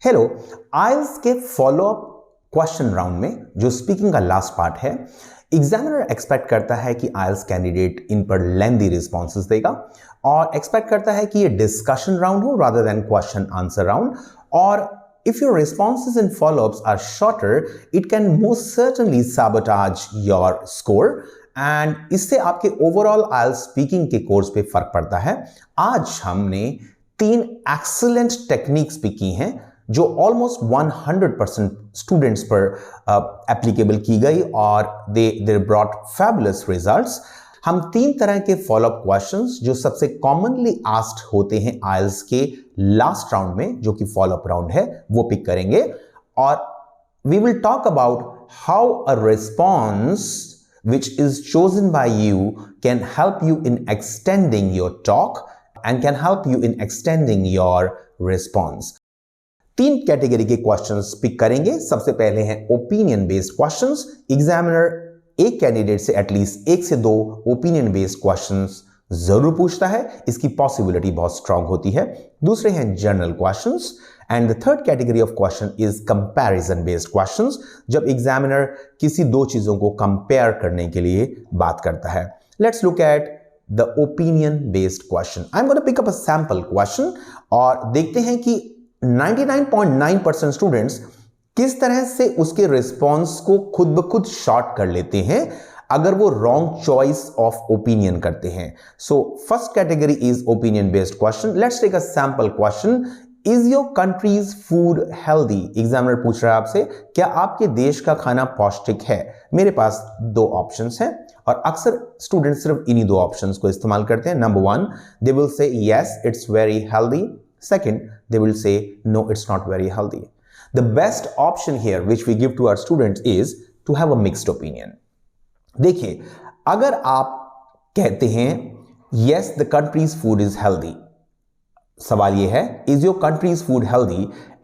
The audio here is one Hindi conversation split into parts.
हेलो। आइल्स के फॉलोअप क्वेश्चन राउंड में जो स्पीकिंग का लास्ट पार्ट है, एग्जामिनर एक्सपेक्ट करता है कि आइल्स कैंडिडेट इन पर लेंथी रिस्पॉन्सेस देगा और एक्सपेक्ट करता है कि ये डिस्कशन राउंड हो rather than question answer round. और if your responses and follow-ups are shorter, it can most certainly sabotage your score and इससे आपके ओवरऑल आइल्स स्पीकिंग के कोर्स पे फर्क पड़ता है। आज हमने 3 एक्सीलेंट टेक्निक्स भी की हैं जो ऑलमोस्ट 100% स्टूडेंट्स पर एप्लीकेबल की गई और दे ब्रॉट फैबुलस रिजल्ट्स। हम 3 तरह के फॉलोअप क्वेश्चंस जो सबसे कॉमनली आस्क्ड होते हैं आइल्स के लास्ट राउंड में, जो कि फॉलोअप राउंड है, वो पिक करेंगे और we will talk about how a response which is chosen by you can help you in extending your talk and can help you in extending your response. 3 category के क्वेश्चंस पिक करेंगे। सबसे पहले हैं ओपिनियन बेस्ड क्वेश्चंस। एग्जामिनर एक कैंडिडेट से एटलीस्ट 1 से 2 ओपिनियन बेस्ड क्वेश्चंस जरूर पूछता है, इसकी पॉसिबिलिटी बहुत स्ट्रांग होती है। दूसरे हैं general questions and the third category of question is comparison based questions, जब एग्जामिनर किसी 2 चीजों को कंपेयर करने के लिए बात करता है। Let's look at the opinion based question. I am gonna pick up a sample question और देखते हैं कि 99.9% स्टूडेंट्स किस तरह से उसके रिस्पॉन्स को खुद ब खुद शॉर्ट कर लेते हैं अगर वो रॉन्ग चॉइस ऑफ ओपिनियन करते हैं। So first category is opinion based question. Let's take a sample question. Is your country's food healthy? Examiner पूछ रहा है आपसे, क्या आपके देश का खाना पौष्टिक है? मेरे पास 2 ऑप्शंस हैं और अक्सर स्टूडेंट सिर्फ इन्हीं 2 ऑप्शंस को इस्तेमाल करते हैं। Number 1, they will say yes it's very healthy. Second, they will say, no, it's not very healthy. The best option here, which we give to our students, is to have a mixed opinion. देखिए, अगर आप कहते हैं, yes, the country's food is healthy, सवाल ये है, is your country's food healthy?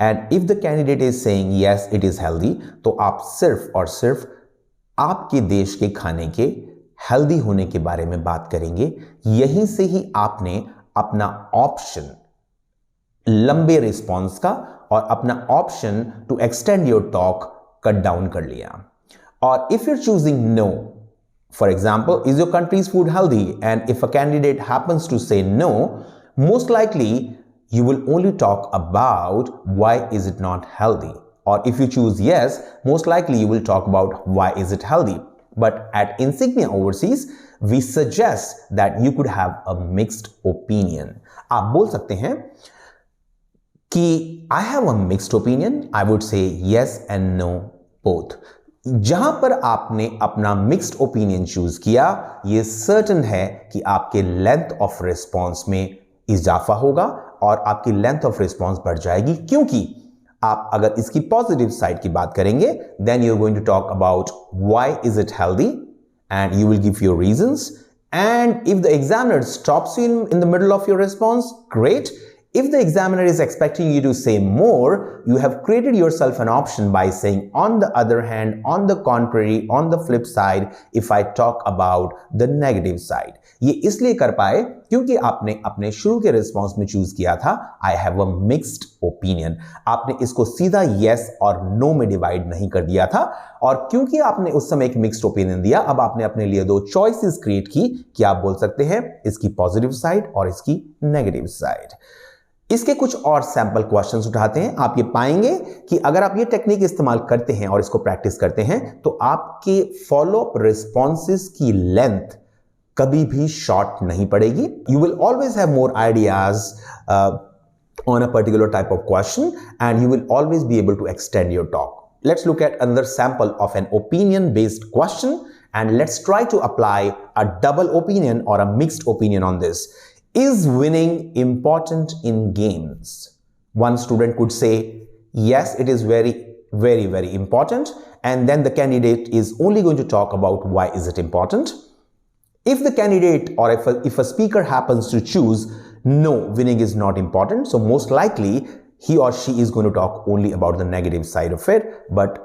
And if the candidate is saying, yes, it is healthy, तो आप सिर्फ और सिर्फ आपके देश के खाने के हेल्दी होने के बारे में बात करेंगे। यहीं से ही आपने अपना ऑप्शन लंबे रिस्पॉन्स का और अपना option to extend your talk cut down कर लिया। और if you're choosing no, for example, is your country's food healthy? And if a candidate happens to say no, most likely you will only talk about why is it not healthy. Or if you choose yes, most likely you will talk about why is it healthy. But at Insignia Overseas, we suggest that you could have a mixed opinion. आप बोल सकते हैं कि I have a mixed opinion. I would say yes and no both. जहां पर आपने अपना मिक्स्ड ओपिनियन चूज किया, यह सर्टेन है कि आपके लेंथ ऑफ रिस्पॉन्स में इजाफा होगा और आपकी लेंथ ऑफ रिस्पॉन्स बढ़ जाएगी, क्योंकि आप अगर इसकी पॉजिटिव साइड की बात करेंगे, then you are going to talk about why is it healthy and you will give your reasons. And if the examiner stops you in the middle of your response, great. If the examiner is expecting you to say more, you have created yourself an option by saying, on the other hand, on the contrary, on the flip side, if I talk about the negative side. ये इसलिए कर पाए क्योंकि आपने अपने शुरू के रिस्पॉन्स में चूज किया था I have a mixed opinion. आपने इसको सीधा yes और no में डिवाइड नहीं कर दिया था, और क्योंकि आपने उस समय एक मिक्स्ड ओपिनियन दिया, अब आपने अपने लिए 2 चॉइसेस क्रिएट की कि आप बोल सकते हैं इसकी पॉजिटिव साइड और इसकी नेगेटिव साइड। इसके कुछ और सैंपल क्वेश्चंस उठाते हैं। आप ये पाएंगे कि अगर आप ये टेक्निक इस्तेमाल करते हैं और इसको प्रैक्टिस करते हैं, तो आपके फॉलोअप रिस्पॉन्सेस की लेंथ कभी भी शॉर्ट नहीं पड़ेगी। You will always have more ideas on a particular type of question and you will always be able to extend your talk. Let's look at another sample of an opinion based question and let's try to apply a double opinion or a mixed opinion on this. Is winning important in games? One student could say, yes, it is very, very, very important. And then the candidate is only going to talk about why is it important. If the candidate or if a speaker happens to choose, no, winning is not important. So most likely he or she is going to talk only about the negative side of it. But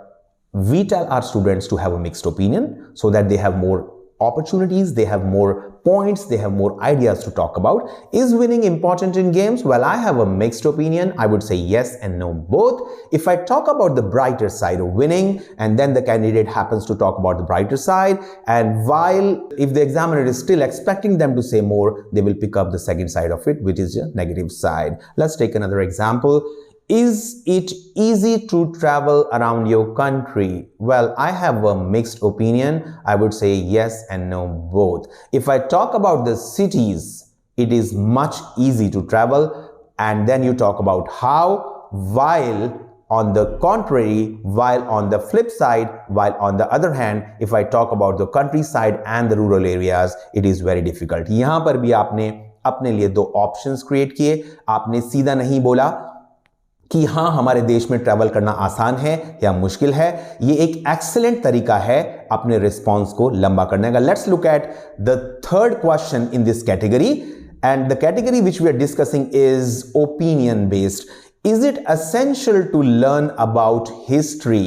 we tell our students to have a mixed opinion so that they have more opportunities, they have more points, they have more ideas to talk about. Is winning important in games? Well, I have a mixed opinion. I would say yes and no both. If I talk about the brighter side of winning, and then the candidate happens to talk about the brighter side, and while if the examiner is still expecting them to say more, they will pick up the second side of it, which is the negative side. Let's take another example. Is it easy to travel around your country? Well, I have a mixed opinion. I would say yes and no both. If I talk about the cities, it is much easy to travel, and then you talk about how, while on the contrary, while on the flip side, while on the other hand, if I talk about the countryside and the rural areas, it is very difficult. यहां पर भी आपने अपने लिए दो ऑप्शंस क्रिएट किए. आपने सीधा नहीं बोला कि हाँ हमारे देश में ट्रैवल करना आसान है या मुश्किल है. ये एक एक्सीलेंट तरीका है अपने रिस्पॉन्स को लंबा करने का. Let's look at the third question in this category, and the category which we are discussing is opinion based. Is it essential to learn about history?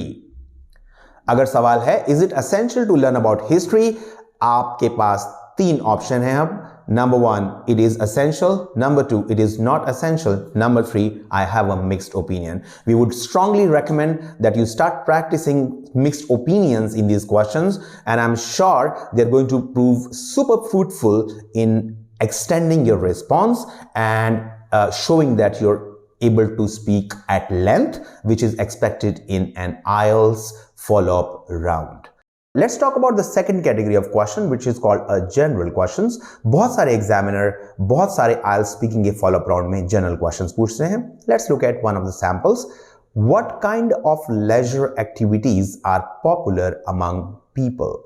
अगर सवाल है is it essential to learn about history, आपके पास तीन ऑप्शन है. अब number 1, it is essential. Number 2, it is not essential. Number 3, I have a mixed opinion. We would strongly recommend that you start practicing mixed opinions in these questions, and I'm sure they're going to prove super fruitful in extending your response and showing that you're able to speak at length, which is expected in an IELTS follow-up round. Let's talk about the second category of question, which is called a general questions. बहुत सारे एग्जामिनर बहुत सारे IELTS स्पीकिंग के फॉलोअप राउंड में जनरल क्वेश्चंस पूछते हैं. Let's look at one of the samples. What kind of leisure activities are popular among people?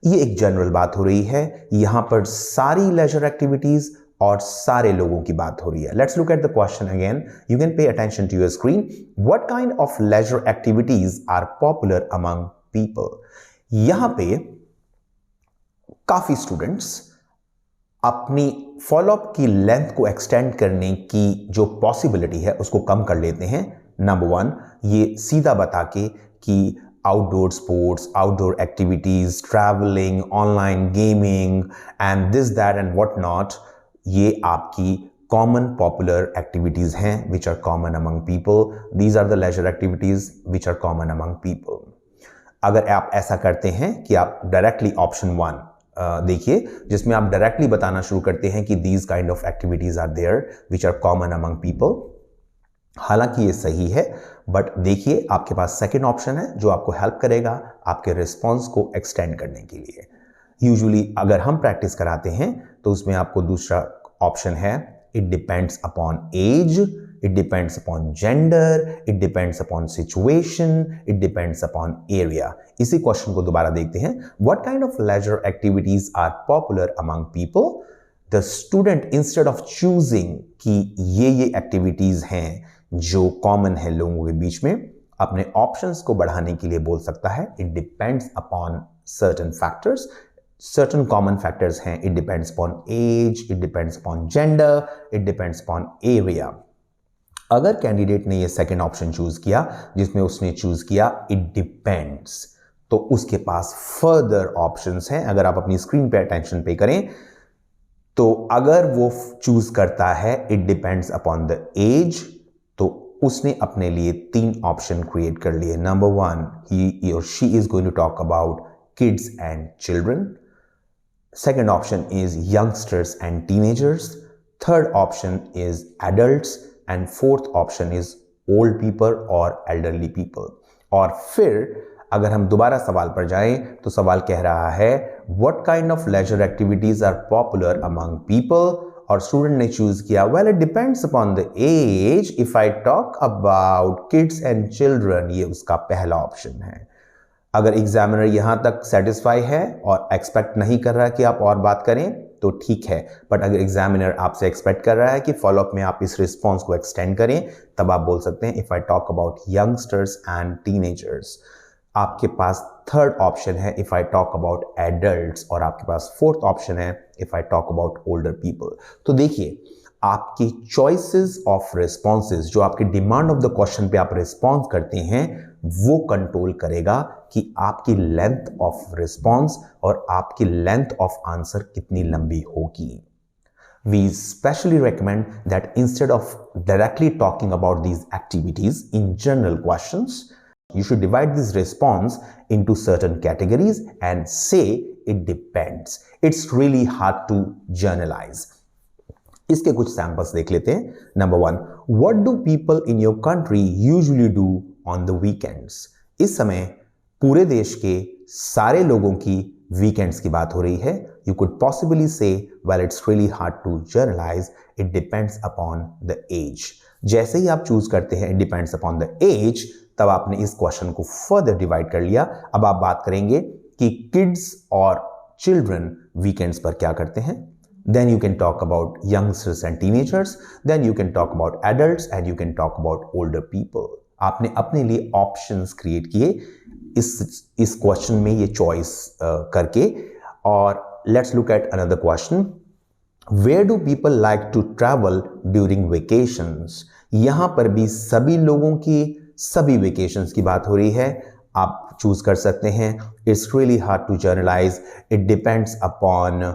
ये एक जनरल बात हो रही है. यहां पर सारी leisure activities और सारे लोगों की बात हो रही है. Let's look at the question again. You can pay attention to your screen. What kind of leisure activities are popular among people? यहां पे काफी स्टूडेंट्स अपनी फॉलोअप की लेंथ को एक्सटेंड करने की जो पॉसिबिलिटी है उसको कम कर लेते हैं. नंबर 1, ये सीधा बता के कि outdoor sports, outdoor activities, travelling, online gaming and this that and what not, ये आपकी कॉमन पॉपुलर एक्टिविटीज हैं which are common among people. These are the leisure activities which are common among people. अगर आप ऐसा करते हैं कि आप डायरेक्टली ऑप्शन 1 देखिए, जिसमें आप डायरेक्टली बताना शुरू करते हैं कि these kind of activities are there which are common among people. हालांकि ये सही है, बट देखिए आपके पास सेकंड ऑप्शन है जो आपको हेल्प करेगा आपके रिस्पॉन्स को एक्सटेंड करने के लिए. यूजुअली अगर हम प्रैक्टिस कराते हैं तो उसमें आपको दूसरा ऑप्शन है, it depends upon age, it depends upon gender, it depends upon situation, it depends upon area. इसी क्वेश्चन को दोबारा देखते हैं. What kind of leisure activities are popular among people? The student instead of choosing कि ये एक्टिविटीज हैं जो कॉमन है लोगों के बीच में, अपने ऑप्शंस को बढ़ाने के लिए बोल सकता है it depends upon certain factors. Certain common factors हैं, it depends upon age, it depends upon gender, it depends upon area. अगर कैंडिडेट ने ये सेकंड ऑप्शन चूज किया जिसमें उसने चूज किया इट डिपेंड्स, तो उसके पास फर्दर ऑप्शंस हैं. अगर आप अपनी स्क्रीन पे अटेंशन पे करें तो अगर वो चूज करता है it depends upon the age, तो उसने अपने लिए 3 ऑप्शन क्रिएट कर लिए. नंबर 1, ही और she is going to talk about kids and children. Second option is youngsters and teenagers. Third option is adults and fourth option is old people or elderly people. और फिर अगर हम दोबारा सवाल पर जाएं तो सवाल कह रहा है what kind of leisure activities are popular among people, और स्टूडेंट ने चूज किया well it depends upon the age. if I talk about kids and children, ये उसका पहला ऑप्शन है. अगर एग्जामिनर यहां तक सेटिस्फाई है और एक्सपेक्ट नहीं कर रहा कि आप और बात करें तो ठीक है, बट अगर एग्जामिनर आपसे एक्सपेक्ट कर रहा है कि फॉलोअप में आप इस रिस्पॉन्स को एक्सटेंड करें, तब आप बोल सकते हैं if I talk about youngsters and teenagers. आपके पास थर्ड ऑप्शन है if I talk about adults, और आपके पास फोर्थ ऑप्शन है if I talk about older people. तो देखिए आपकी चॉइसेस ऑफ रिस्पॉन्सेज, जो आपके डिमांड ऑफ द क्वेश्चन पे आप रिस्पॉन्स करते हैं, वो कंट्रोल करेगा कि आपकी लेंथ ऑफ रिस्पॉन्स और आपकी लेंथ ऑफ आंसर कितनी लंबी होगी। We specially recommend that instead of directly talking about these activities in general questions, you should divide this response into certain categories and say it depends. It's really hard to generalize. इसके कुछ सैंपल्स देख लेते हैं। Number 1, what do people in your country usually do on the weekends? इस समय पूरे देश के सारे लोगों की वीकेंड्स की बात हो रही है। You could possibly say, well, it's really hard to generalize. It depends upon the age. जैसे ही आप चूज करते हैं it depends upon the age, तब आपने इस क्वेश्चन को फर्दर डिवाइड कर लिया। अब आप बात करेंगे कि किड्स और चिल्ड्रन वीकेंड्स पर क्या करते हैं। Then you can talk about youngsters and teenagers. Then you can talk about adults and you can talk about older people. आपने अपने लिए ऑप्शंस क्रिएट किए इस क्वेश्चन में ये चॉइस करके। और let's look at another question. Where do people like to travel during vacations? यहां पर भी सभी लोगों की सभी वेकेशंस की बात हो रही है। आप चूज कर सकते हैं। It's really hard to generalize. It depends upon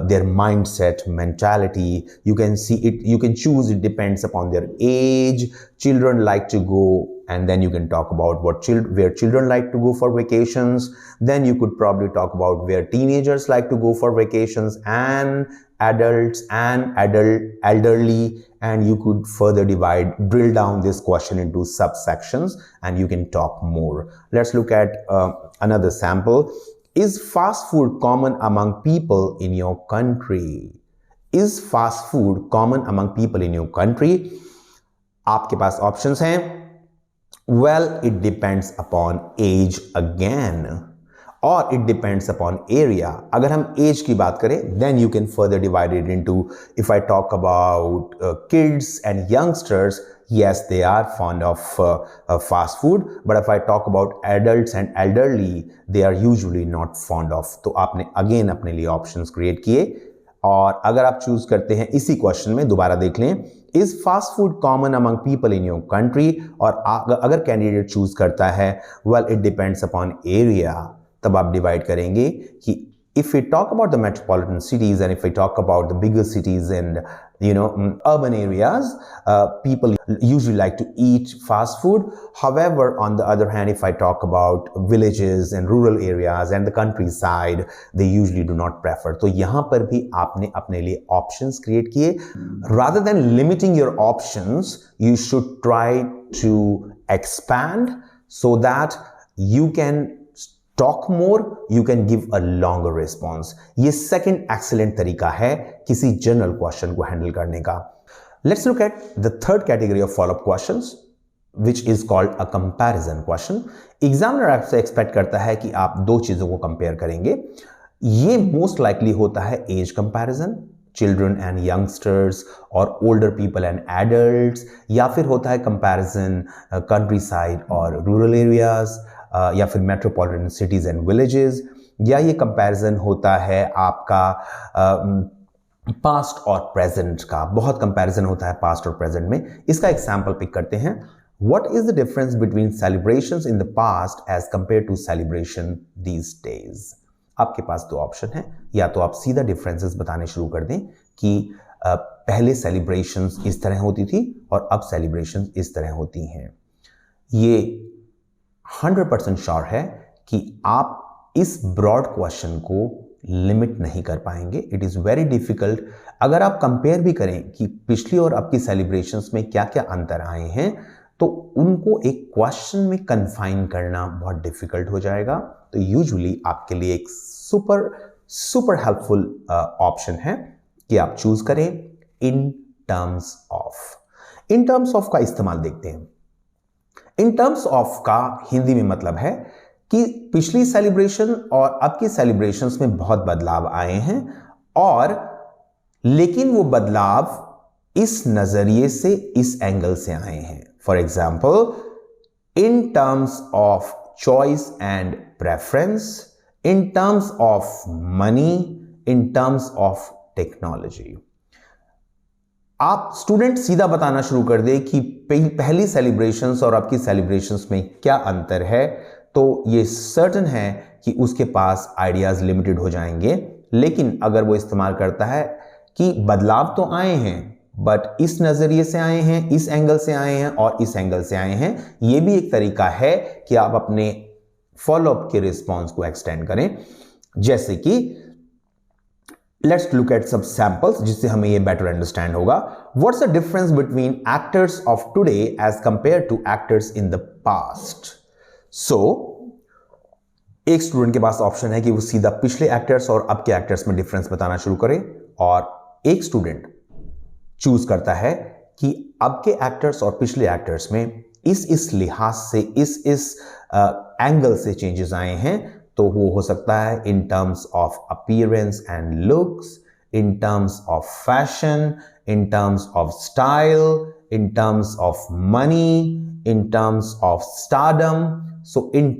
their mindset, mentality. You can see it, you can choose, it depends upon their age. Children like to go, and then you can talk about where children like to go for vacations. Then you could probably talk about where teenagers like to go for vacations, and adults and elderly, and you could further drill down this question into subsections, and you can talk more. Let's look at another sample. Is fast food common among people in your country? Is fast food common among people in your country? आपके पास ऑप्शंस हैं। Well, it depends upon age again, और it depends upon area. अगर हम age की बात करें, then you can further divide it into, if I talk about kids and youngsters, yes, they are fond of fast food, but if I talk about adults and elderly, they are usually not fond of. तो आपने again अपने लिए options create किए। और अगर आप चूज करते हैं इसी क्वेश्चन में, दोबारा देख लें, is fast food common among people in your country? और अगर कैंडिडेट चूज करता है well, it depends upon area, तब आप डिवाइड करेंगे कि if we talk about the metropolitan cities and if we talk about the bigger cities and urban areas, people usually like to eat fast food. However, on the other hand, if I talk about villages and rural areas and the countryside, they usually do not prefer. तो यहाँ पर भी आपने अपने लिए options create किए। Rather than limiting your options, you should try to expand so that you can talk more, you can give a longer response. ये second excellent तरीका है किसी जनरल क्वेश्चन को हैंडल करने का। Let's look at the third category of follow-up questions, which is called a comparison question. Examiner आपसे एक्सपेक्ट करता है कि आप दो चीजों को कंपेयर करेंगे। ये मोस्ट लाइकली होता है age comparison, children and youngsters और ओल्डर पीपल एंड एडल्ट्स, या फिर होता है कंपैरिजन कंट्री साइड और रूरल एरियाज, या फिर मेट्रोपॉलिटन सिटीज एंड विलेजेस, या ये कंपैरिजन होता है आपका पास्ट और प्रेजेंट का। बहुत कंपैरिजन होता है पास्ट और प्रेजेंट में। इसका एग्जांपल पिक करते हैं। What is the difference between celebrations in the past as compare to celebration these days? आपके पास दो ऑप्शन है, या तो आप सीधा डिफरेंसेस बताने शुरू कर दें कि पहले सेलिब्रेशंस इस तरह होती थी और अब सेलिब्रेशंस इस तरह होती हैं। ये 100% श्योर है कि आप इस ब्रॉड क्वेश्चन को लिमिट नहीं कर पाएंगे। It is very difficult. अगर आप कंपेयर भी करें कि पिछली और अब की सेलिब्रेशंस में क्या क्या अंतर आए हैं, तो उनको एक क्वेश्चन में कन्फाइन करना बहुत डिफिकल्ट हो जाएगा। तो यूजुअली आपके लिए एक सुपर हेल्पफुल ऑप्शन है कि आप चूज करें इन terms of. In terms of का इस्तेमाल देखते हैं। इन टर्म्स ऑफ का हिंदी में मतलब है कि पिछली सेलिब्रेशन और अब की सेलिब्रेशंस में बहुत बदलाव आए हैं, और लेकिन वो बदलाव इस नजरिए से, इस एंगल से आए हैं। For example, in terms of choice and preference, in terms of money, in terms of technology. आप स्टूडेंट सीधा बताना शुरू कर दे कि पहली सेलिब्रेशंस और अब की सेलिब्रेशंस में क्या अंतर है, तो ये सर्टन है कि उसके पास आइडियाज़ लिमिटेड हो जाएंगे। लेकिन अगर वो इस्तेमाल करता है कि बदलाव तो आए हैं बट इस नज़रिए से आए हैं, इस एंगल से आए हैं और इस एंगल से आए हैं, ये भी एक तरीका है कि आप अपने फॉलोअप के रिस्पॉन्स को एक्सटेंड करें। जैसे कि let's look at some samples जिससे हमें ये बेटर अंडरस्टैंड होगा। What's the difference between actors of today as compare to actors in the past. So एक स्टूडेंट के पास ऑप्शन है कि वो सीधा पिछले एक्टर्स और अब के एक्टर्स में डिफरेंस बताना शुरू करे, और एक स्टूडेंट चूज करता है कि अब के एक्टर्स और पिछले एक्टर्स में इस लिहाज से इस एंगल से चेंजेस आए हैं। तो वो हो सकता है in terms of appearance and looks, in terms of fashion, in terms of style, in terms of money, in terms of stardom. So in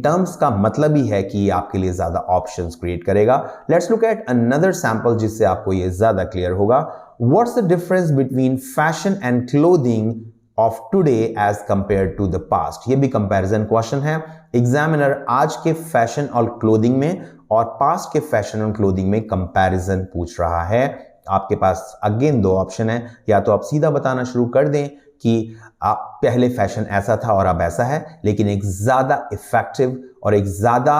terms का मतलब ही है कि ये आपके लिए ज्यादा ऑप्शंस क्रिएट करेगा। Let's look at another sample जिससे आपको ये ज्यादा क्लियर होगा। What's the difference between fashion and clothing of today as compare to the past. ये भी कंपैरिजन क्वेश्चन है। एग्जामिनर आज के फैशन और क्लोथिंग में और पास्ट के फैशन और क्लोथिंग में कंपैरिजन पूछ रहा है। आपके पास अगेन दो ऑप्शन है, या तो आप सीधा बताना शुरू कर दें कि आप पहले फैशन ऐसा था और अब ऐसा है, लेकिन एक ज्यादा इफेक्टिव और एक ज्यादा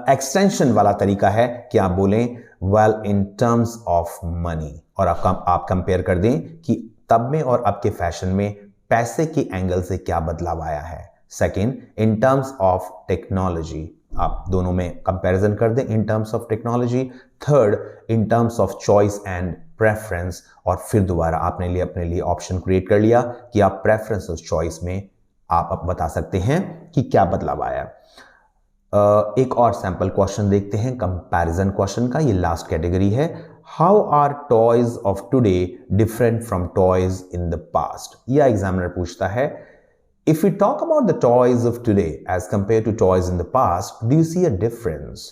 एक्सटेंशन वाला तरीका है कि आप बोलें well in terms of money, और आप कंपेयर कर दें कि तब में और अब के फैशन में पैसे के एंगल से क्या बदलाव आया है। Second, in terms of technology, आप दोनों में कंपैरिजन कर दें इन terms of technology. Third, in terms of choice and preference, और फिर दोबारा आपने अपने लिए ऑप्शन क्रिएट कर लिया कि आप प्रेफरेंस और चॉइस में आप बता सकते हैं कि क्या बदलाव आया। एक और सैंपल क्वेश्चन देखते हैं कंपैरिजन क्वेश्चन का, ये लास्ट कैटेगरी है। How are toys of today different from toys in the past. यह एग्जामिनर पूछता है, if you talk about the toys of today as compare to toys in the past, do you see a difference.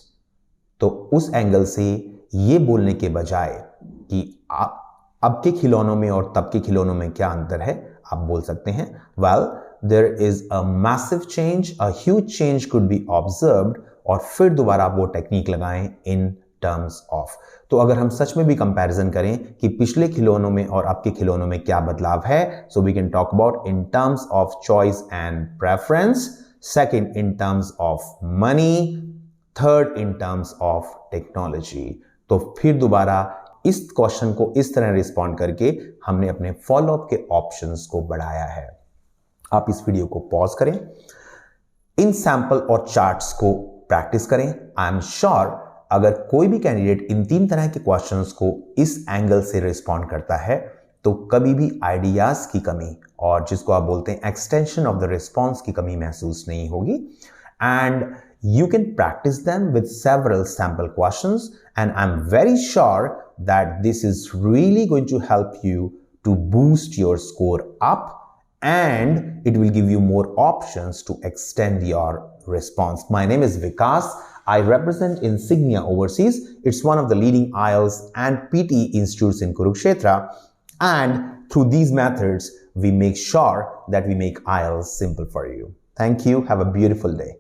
तो उस एंगल से ये बोलने के बजाय कि अब के खिलौनों में और तब के खिलौनों में क्या अंतर है, आप बोल सकते हैं well there is a massive change, a huge change could be observed, और फिर दोबारा आप वो टेक्निक लगाएं in terms of। तो अगर हम सच में भी कंपैरिजन करें कि पिछले खिलौनों में और अब के खिलौनों में क्या बदलाव है, so we can talk about in terms of choice and preference, second in terms of money, third in terms of technology। तो फिर दोबारा इस क्वेश्चन को इस तरह रिस्पॉन्ड करके हमने अपने फॉलोअप के ऑप्शंस को बढ़ाया है। आप इस वीडियो को पॉज करें, इन सैंपल और चार्ट्स को प्रैक्टिस करें। आई एम श्योर अगर कोई भी कैंडिडेट इन 3 तरह के क्वेश्चंस को इस एंगल से रिस्पॉन्ड करता है तो कभी भी आइडियाज की कमी और जिसको आप बोलते हैं एक्सटेंशन ऑफ द रिस्पॉन्स की कमी महसूस नहीं होगी। And you can practice them with several sample questions, and I'm very sure that this is really going to help you to boost your score up, and it will give you more options to extend your response. My name is Vikas. I represent Insignia Overseas. It's one of the leading IELTS and PT institutes in Kurukshetra, and through these methods we make sure that we make IELTS simple for you. Thank you. Have a beautiful day.